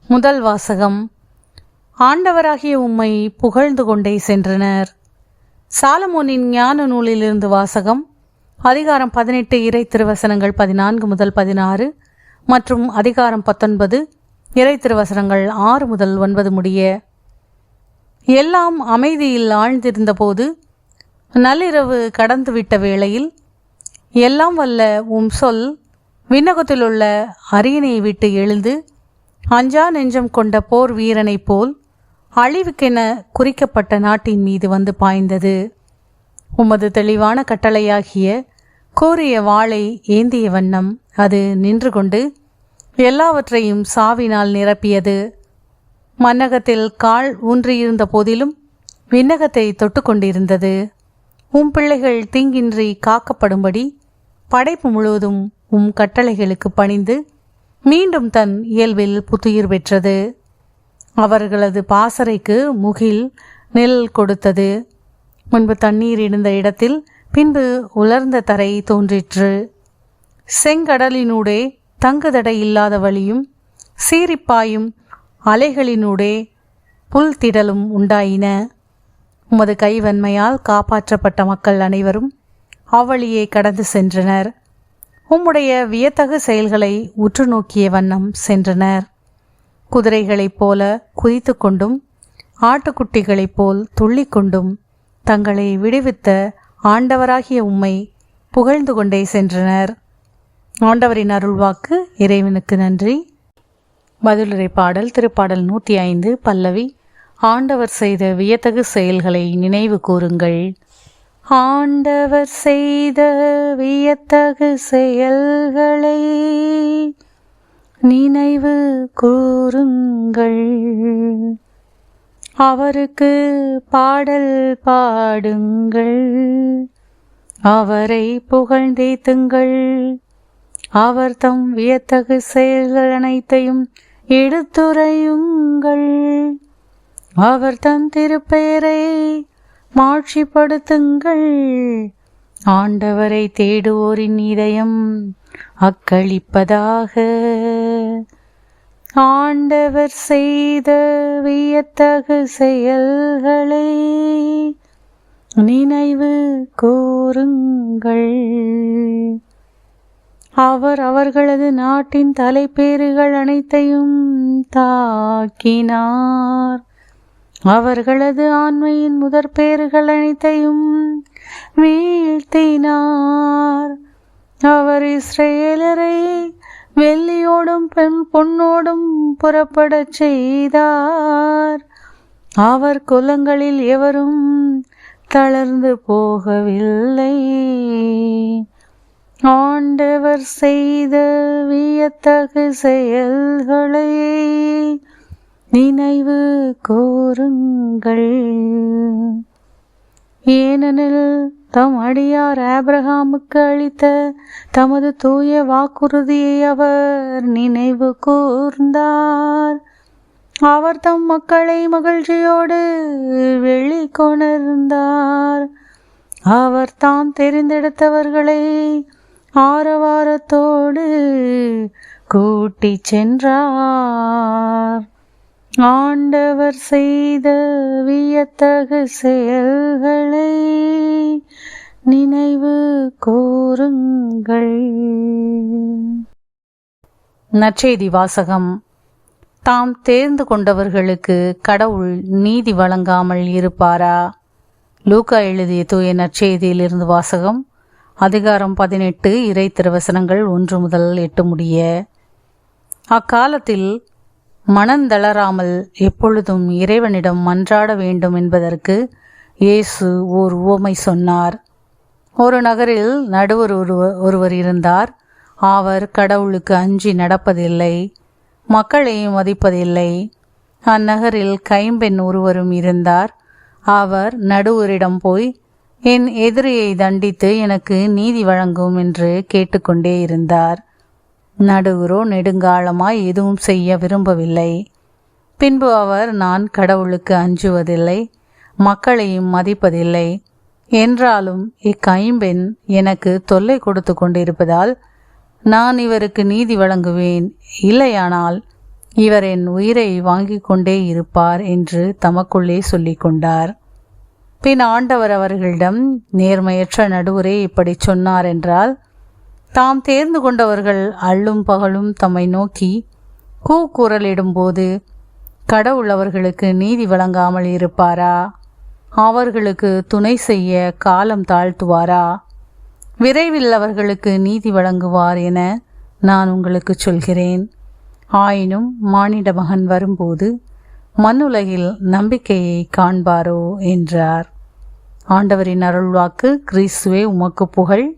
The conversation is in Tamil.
முதல் வாசகம். ஆண்டவராகிய உம்மை புகழ்ந்து கொண்டே சென்றனர். சாலமோனின் ஞான நூலிலிருந்து வாசகம். அதிகாரம் 18 இறை திருவசனங்கள் 14 முதல் 16 மற்றும் அதிகாரம் 19 இறை திருவசனங்கள் 6 முதல் 9 முடிய. எல்லாம் அமைதியில் ஆழ்ந்திருந்த போது, நள்ளிரவு கடந்துவிட்ட வேளையில், எல்லாம் வல்ல உம் சொல் விண்ணகத்திலுள்ள அரியணையை விட்டு எழுந்து, அஞ்சா நெஞ்சம் கொண்ட போர் வீரனைப் போல் அழிவுக்கென குறிக்கப்பட்ட நாட்டின் மீது வந்து பாய்ந்தது. உமது தெளிவான கட்டளையாகிய கூரிய வாளை ஏந்திய வண்ணம் அது நின்று கொண்டு எல்லாவற்றையும் சாவினால் நிரப்பியது. மன்னகத்தில் கால் ஊன்றியிருந்த போதிலும் விண்ணகத்தை தொட்டு கொண்டிருந்தது. உம் பிள்ளைகள் தீங்கின்றி காக்கப்படும்படி படைப்பு முழுவதும் உம் கட்டளைகளுக்கு பணிந்து மீண்டும் தன் இயல்பில் புத்துயிர் பெற்றது. அவர்களது பாசறைக்கு முகில் நிழல் கொடுத்தது. முன்பு தண்ணீர் இருந்த இடத்தில் பின்பு உலர்ந்த தரை தோன்றிற்று. செங்கடலினூடே தங்குதடை இல்லாத வழியும் சீரிப்பாயும் அலைகளினூடே புல்திடலும் உண்டாயின. உமது கைவன்மையால் காப்பாற்றப்பட்ட மக்கள் அனைவரும் அவ்வழியே கடந்து சென்றனர். உம்முடைய வியத்தகு செயல்களை உற்று நோக்கிய வண்ணம் சென்றனர். குதிரைகளைப் போல குதித்து கொண்டும் ஆட்டுக்குட்டிகளைப் போல் துள்ளிக்கொண்டும் தங்களை விடுவித்த ஆண்டவராகிய உம்மை புகழ்ந்து கொண்டே சென்றனர். ஆண்டவரின் அருள்வாக்கு. இறைவனுக்கு நன்றி. பதிலுரை பாடல். திருப்பாடல் 105 பல்லவி. ஆண்டவர் செய்த வியத்தகு செயல்களை நினைவு கூறுங்கள். ஆண்டவர் செய்த வியத்தகு செயல்களை நினைவு கூறுங்கள். அவருக்கு பாடல் பாடுங்கள். அவரை புகழ்ந்தேத்துங்கள். அவர் தம் வியத்தகு செயல்கள் அனைத்தையும் எடுத்துரையுங்கள். அவர் தம் திருப்பெயரை மாட்சிப்படுத்துங்கள். ஆண்டவரை தேடுவோரின் இதயம் அக்களிப்பதாக. ஆண்டவர் செய்த வியத்தகு செயல்களை நினைவு கூறுங்கள். அவர் அவர்களது நாட்டின் தலைப்பேறுகள் அனைத்தையும் தாக்கினார். அவர்களது ஆண்மையின் முதற்பேறுகள் அனைத்தையும் வீழ்த்தினார். அவர் இஸ்ரேலரை வெள்ளியோடும் பொன்னோடும் புறப்படச் செய்தார். அவர் குலங்களில் எவரும் தளர்ந்து போகவில்லை. ஆண்டவர் செய்த வியத்தகு செயல்களை நினைவு கூறுங்கள். ஏனெனில் தம் அடியார் ஆபிரகாமுக்கு அளித்த தமது தூய வாக்குறுதியை அவர் நினைவு கூர்ந்தார். அவர் தம் மக்களை மகிழ்ச்சியோடு வெளிக்கொணர்ந்தார். அவர் தாம் தெரிந்தெடுத்தவர்களை ஆரவாரத்தோடு கூட்டிச் சென்றார். ஆண்டவர் செய்த வியத்தகு செயல்களை நினைவு கூறுங்கள். நற்செய்தி வாசகம். தாம் தேர்ந்து கொண்டவர்களுக்கு கடவுள் நீதி வழங்காமல் இருப்பாரா? லூக்கா எழுதிய தூய நற்செய்தியிலிருந்து வாசகம். அதிகாரம் 18 இறை திருவசனங்கள் 1 முதல் 8 முடிய. அக்காலத்தில் மனந்தளராமல் எப்பொழுதும் இறைவனிடம் மன்றாட வேண்டும் என்பதற்கு இயேசு ஓர் உவமை சொன்னார். ஒரு நகரில் நடுவர் ஒருவர் இருந்தார். அவர் கடவுளுக்கு அஞ்சி நடப்பதில்லை, மக்களையும் மதிப்பதில்லை. அந்நகரில் கைம்பெண் ஒருவரும் இருந்தார். அவர் நடுவரிடம் போய், என் எதிரியை தண்டித்து எனக்கு நீதி வழங்கும் என்று கேட்டுக்கொண்டே இருந்தார். நடுவரோ நெடுங்காலமாய் எதுவும் செய்ய விரும்பவில்லை. பின்பு அவர், நான் கடவுளுக்கு அஞ்சுவதில்லை, மக்களையும் மதிப்பதில்லை, என்றாலும் இக்கைம்பெண் எனக்கு தொல்லை கொடுத்து கொண்டிருப்பதால் நான் இவருக்கு நீதி வழங்குவேன். இல்லையானால் இவர் என் உயிரை வாங்கி கொண்டே இருப்பார் என்று தமக்குள்ளே சொல்லிக் கொண்டார். பின் ஆண்டவர் அவர்களிடம், நேர்மையற்ற நடுவரே இப்படி சொன்னார் என்றால், தாம் தேர்ந்து கொண்டவர்கள் அள்ளும் பகலும் தம்மை நோக்கி கூக்குரலிடும்போது கடவுள் அவர்களுக்கு நீதி வழங்காமல் இருப்பாரா? அவர்களுக்கு துணை செய்ய காலம் தாழ்த்துவாரா? விரைவில் அவர்களுக்கு நீதி வழங்குவார் என நான் உங்களுக்கு சொல்கிறேன். ஆயினும் மானிட மகன் வரும்போது மண்ணுலகில் நம்பிக்கையை காண்பாரோ என்றார். ஆண்டவரின் அருள்வாக்கு. கிறிஸ்துவே உமக்கு புகழ்.